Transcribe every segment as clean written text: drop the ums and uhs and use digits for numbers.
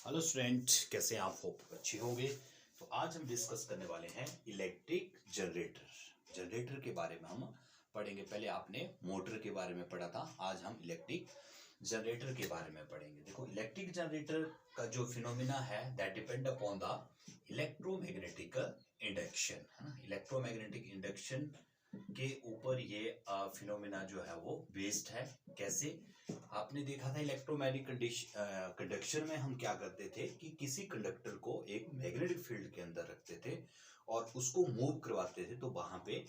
Hello student, कैसे हैं आप? होप अच्छे होंगे। तो आज हम डिस्कस करने वाले हैं इलेक्ट्रिक जनरेटर के बारे में हम पढ़ेंगे। पहले आपने मोटर के बारे में पढ़ा था, आज हम इलेक्ट्रिक जनरेटर के बारे में पढ़ेंगे। देखो, इलेक्ट्रिक जनरेटर का जो फिनोमिना है that depend upon the electromagnetic induction, है ना। इलेक्ट्रोमैग्नेटिक इंडक्शन के ऊपर ये फिनोमिना जो है वो बेस्ड है। कैसे? आपने देखा था इलेक्ट्रोमैग्नेटिक कंडक्शन में हम क्या करते थे कि किसी कंडक्टर को एक मैग्नेटिक फील्ड के अंदर रखते थे और उसको मूव करवाते थे, तो वहां पे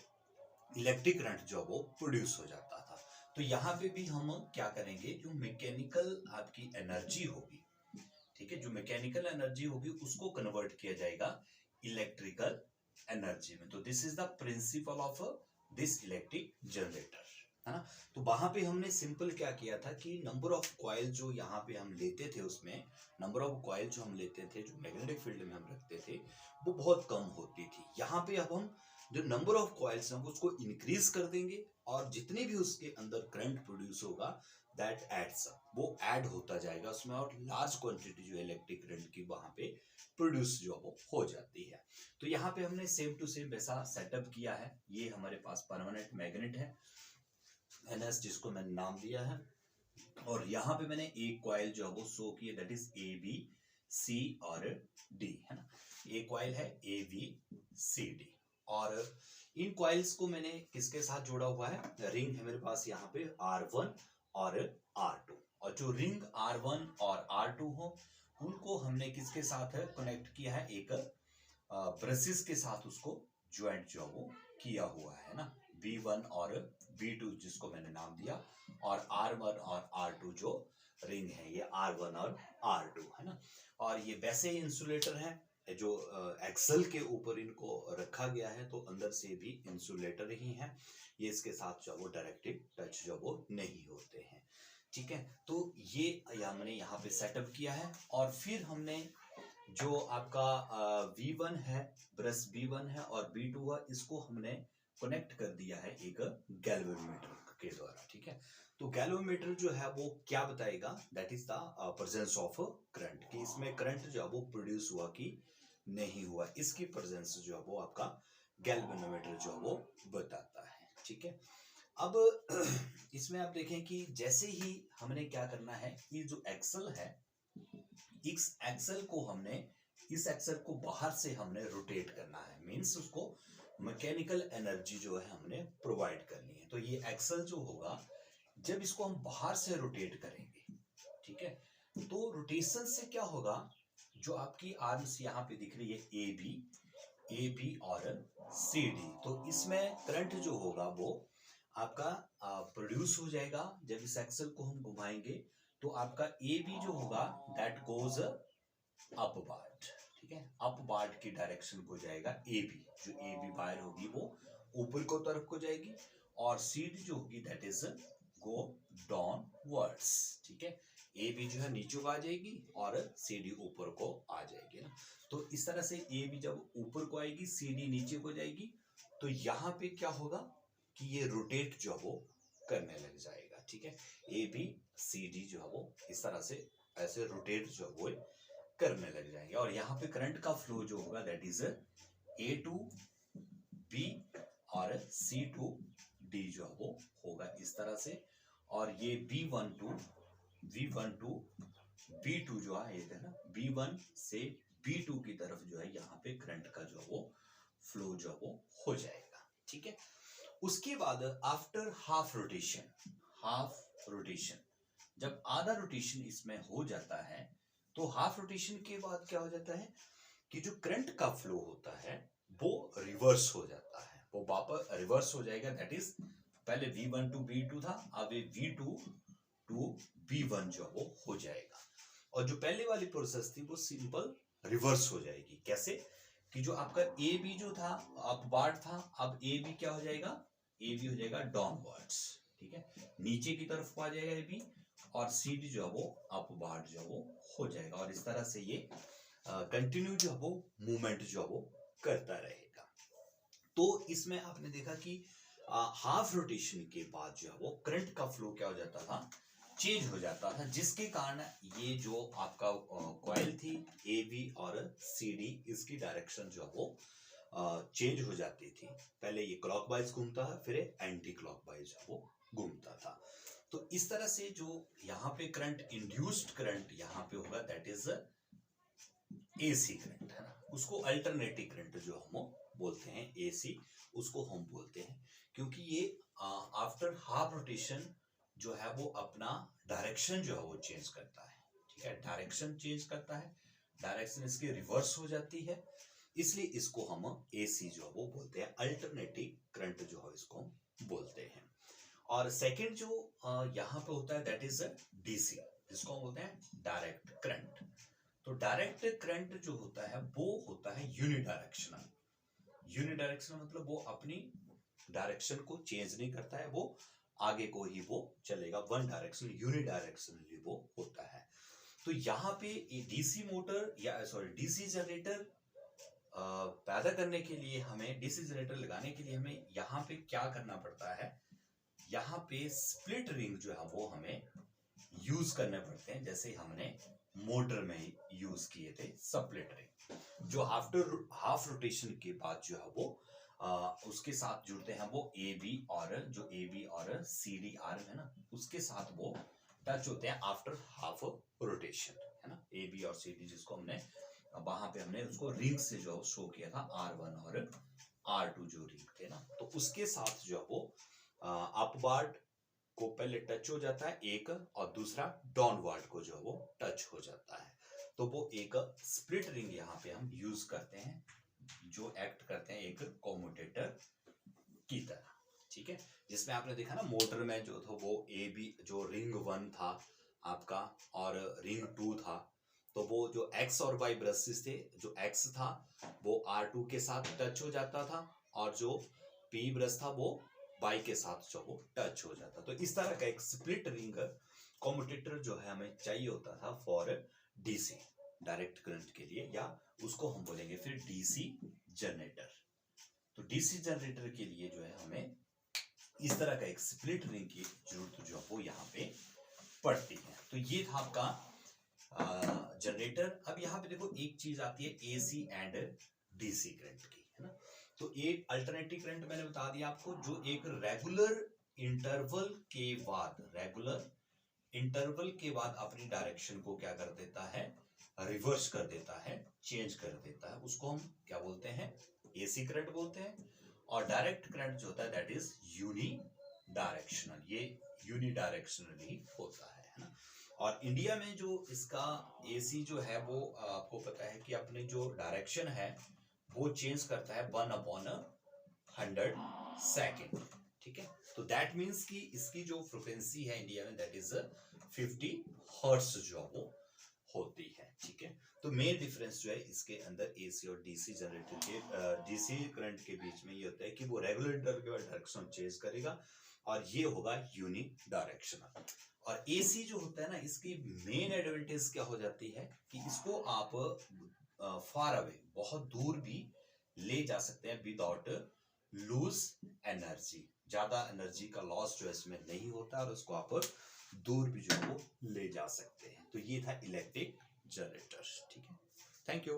इलेक्ट्रिक करंट जो वो प्रोड्यूस हो जाता था। तो यहाँ पे भी हम क्या करेंगे, जो मैकेनिकल आपकी एनर्जी होगी, ठीक है, जो मैकेनिकल एनर्जी होगी उसको कन्वर्ट किया जाएगा इलेक्ट्रिकल एनर्जी में। तो this is the principle of this electric generator, है ना। तो वहां पे हमने सिंपल क्या किया था कि नंबर ऑफ कॉइल जो यहाँ पे हम लेते थे, उसमें नंबर ऑफ कॉइल जो हम लेते थे, जो मैग्नेटिक फील्ड में हम रखते थे, वो बहुत कम होती थी। यहाँ पे अब हम जो नंबर ऑफ कॉइल्स हैं उसको इंक्रीज कर देंगे और जितने भी उसके अंदर करंट प्रोड्यूस होगा दैट एड्स अप, वो ऐड होता जाएगा उसमें, और लार्ज क्वांटिटी जो इलेक्ट्रिक करंट की वहां पे प्रोड्यूस जो वो हो जाती है। तो यहाँ पे हमने सेम टू सेम वैसा सेटअप किया है। ये हमारे पास परमानेंट मैग्नेट है NS, जिसको मैंने नाम दिया है, और यहाँ पे मैंने एक कॉइल जो है वो शो की है, दैट इज ABC और D, है ना। एक कॉइल है ABCD, और इन कॉइल्स को मैंने किसके साथ जोड़ा हुआ है? रिंग है मेरे पास यहाँ पे R1 और R2, और जो रिंग R1 और R2 हो उनको हमने किसके साथ कनेक्ट किया है? एक ब्रशेस के साथ उसको ज्वाइंट जो वो किया हुआ है ना, B1 और B2 जिसको मैंने नाम दिया, और R1 और R2 जो रिंग है, ये R1 और R2, है ना। और ये वैसे ही इंसुलेटर है जो एक्सल के ऊपर इनको रखा गया है, तो अंदर से भी इंसुलेटर ही है ये, इसके साथ जो वो डायरेक्ट टच जो वो नहीं होते हैं, ठीक है। तो ये हमने यहाँ पे सेटअप किया है, और फिर हमने जो आपका V1 है, ब्रश B1 है और B2 है, इसको हमने कनेक्ट कर दिया है एक गैल्वेनोमीटर के द्वारा, ठीक है। तो गैल्वेनोमीटर जो है वो क्या बताएगा? That is the presence of current, कि इसमें करंट जो है वो प्रोड्यूस हुआ कि नहीं हुआ, इसकी प्रेजेंस जो है वो आपका गैल्वेनोमीटर जो है वो बताता है, ठीक है। अब इसमें आप देखें कि जैसे ही हमने क्या करना है, ये जो एक्सल है, इस एक्सल को हमने, इस एक्सल को बाहर से हमने रोटेट करना है, मींस उसको मैकेनिकल एनर्जी जो है हमने प्रोवाइड करनी है। तो ये एक्सल जो होगा, जब इसको हम बाहर से रोटेट करेंगे, ठीक है, तो रोटेशन से क्या होगा, जो आपकी आर्म्स यहाँ पे दिख रही है AB और CD, तो इसमें करंट जो होगा वो आपका प्रोड्यूस हो जाएगा। जब इस एक्सल को हम घुमाएंगे तो आपका AB जो होगा दैट गोज अपवार्ड, ठीक है, अपवार्ड की डायरेक्शन को जाएगा AB, जो AB वायर होगी वो ऊपर को तरफ को जाएगी, और CD जो होगी दैट इज गो डाउनवर्ड्स, ठीक है। AB जो है नीचे को आ जाएगी और CD ऊपर को आ जाएगी ना। तो इस तरह से AB जब ऊपर को आएगी, CD नीचे को जाएगी, तो यहाँ पे क्या होगा कि ये रोटेट जो है वो करने लग जाएगा, ठीक है। ABCD जो है वो इस तरह से ऐसे रोटेट जो है वो करने लग जाएंगे, और यहाँ पे करंट का फ्लो जो होगा that is A to B और C टू D जो है वो होगा इस तरह से, और ये V1 टू B2 जो है, ये ना, B1 से B2 की तरफ जो है यहाँ पे करंट का जो वो फ्लो जो वो हो जाएगा, ठीक है। उसके बाद आफ्टर हाफ रोटेशन, जब आधा रोटेशन इसमें हो जाता है, तो हाफ रोटेशन के बाद क्या हो जाता है कि जो करंट का फ्लो होता है वो रिवर्स हो जाता है, वो वापस रिवर्स हो जाएगा। दैट इज, पहले V1 टू B2 था, अब ये V2 टू B1 जो वो हो जाएगा, और जो पहले वाली प्रोसेस थी वो सिंपल रिवर्स हो जाएगी। कैसे? कि जो आपका AB जो था अपवार्ड था, अब AB क्या हो जाएगा? AB हो जाएगा डाउनवर्ड्स, ठीक है, नीचे की तरफ को आ जाएगा AB, और CD जो है वो अपवार्ड जो है वो हो जाएगा, और इस तरह से ये कंटिन्यू जो है वो मूवमेंट जो है वो करता रहेगा। तो इसमें आपने देखा कि हाफ रोटेशन के बाद जो है वो करंट का फ्लो क्या हो जाता था चेंज हो जाता था, जिसके कारण ये जो आपका कॉइल थी ए बी और सी डी, इसकी डायरेक्शन जो है वो चेंज हो जाती थी। पहले ये क्लॉकवाइज घूमता है, फिर एंटी क्लॉकवाइज वो घूमता था। तो इस तरह से जो यहाँ पे करंट, इंड्यूस्ड करंट यहाँ पे होगा, दैट इज एसी करंट, है ना। उसको अल्टरनेटिव करंट जो हम बोलते हैं, एसी उसको हम बोलते हैं, क्योंकि ये आफ्टर हाफ रोटेशन जो है वो अपना डायरेक्शन जो है वो चेंज करता है। ठीक है, डायरेक्शन चेंज करता है, डायरेक्शन इसकी रिवर्स हो जाती है, इसलिए इसको हम एसी जो है वो बोलते हैं, अल्टरनेटिव करंट जो है इसको हम बोलते हैं। और सेकंड जो यहाँ पे होता है दैट इज डीसी, जिसको हम बोलते हैं डायरेक्ट करंट। तो डायरेक्ट करंट जो होता है वो होता है यूनिडायरेक्शनल। यूनिडायरेक्शनल मतलब वो अपनी डायरेक्शन को चेंज नहीं करता है, वो आगे को ही वो चलेगा, वन डायरेक्शन, यूनिडायरेक्शनली वो होता है। तो यहाँ पे डीसी मोटर या सॉरी डीसी जनरेटर पैदा करने के लिए हमें, डीसी जनरेटर लगाने के लिए हमें यहाँ पे क्या करना पड़ता है, यहाँ पे स्प्लिट रिंग जो है वो हमें यूज करने पड़ते हैं, जैसे हमने मोटर में यूज किए थे स्प्लिट रिंग, जो आफ्टर हाफ रोटेशन के बाद जो है वो उसके साथ जुड़ते हैं, वो ए बी और जो ए बी और सी डी आर्म है ना, उसके साथ वो टच होते हैं आफ्टर हाफ रोटेशन, है ना। ए बी और सी डी, जिसको हमने वहां पे हमने उसको रिंग से जो शो किया था, R1 और R2 जो रिंग थे ना, तो उसके साथ जो है वो अपवार्ड को पहले टच हो जाता है एक, और दूसरा डाउनवर्ड को जो है वो टच हो जाता है। तो वो एक स्प्लिट रिंग यहाँ पे हम यूज करते हैं, जो एक्ट करते हैं एक कॉम्यूटेटर की तरह। ठीक है, जिसमें आपने देखा ना मोटर में जो था वो ए बी, जो रिंग 1 था आपका और रिंग 2 था, तो वो जो एक्स और वाई ब्रशेस थे, जो एक्स था वो R2 के साथ टच हो जाता था, और जो पी ब्रश था वो वाई के साथ जो वो टच हो जाता। तो इस तरह का एक स्प्लिट रिंग कॉम्यूटेटर जो है हमें चाहिए होता था फॉर डीसी डायरेक्ट करंट के लिए, या उसको हम बोलेंगे फिर डीसी जनरेटर। तो डीसी जनरेटर के लिए जो है हमें इस तरह का एक स्प्लिट रिंग की जरूरत जो वो यहाँ पे पड़ती है। तो ये था आपका जनरेटर। अब यहाँ पे देखो एक चीज आती है एसी एंड डीसी करंट की, है ना। तो एक अल्टरनेटिव करंट मैंने बता दिया आपको, जो एक रेगुलर इंटरवल के बाद अपनी डायरेक्शन को क्या कर देता है, रिवर्स कर देता है, चेंज कर देता है, उसको हम क्या बोलते हैं, एसी करंट बोलते हैं। और डायरेक्ट करंट जो होता है दैट इज यूनी डायरेक्शनल, ये यूनी डायरेक्शनली होता है ना। और इंडिया में जो इसका एसी जो है वो आपको पता है कि अपने जो डायरेक्शन है वो चेंज करता है 1/100 सेकेंड। ठीक है, तो दैट मीन्स कि इसकी जो फ्रिक्वेंसी है इंडिया में दैट इज 50 हर्ट्ज जो वो होती है। ठीक है, तो मेन डिफरेंस जो है इसके अंदर एसी और डीसी जनरेटर के डीसी करंट के बीच में ये होता है कि वो रेगुलर इंटरवल के बाद डायरेक्शन चेंज करेगा, और ये होगा यूनी डायरेक्शनल। और एसी जो होता है ना, इसकी मेन एडवांटेज क्या हो जाती है कि इसको आप फार अवे, बहुत दूर भी ले जा सकते हैं विदाउट लूज एनर्जी, ज्यादा एनर्जी का लॉस जो इसमें नहीं होता, और उसको आप दूर भी जो वो ले जा सकते हैं। तो ये था इलेक्ट्रिक जनरेटर। ठीक है, थैंक यू।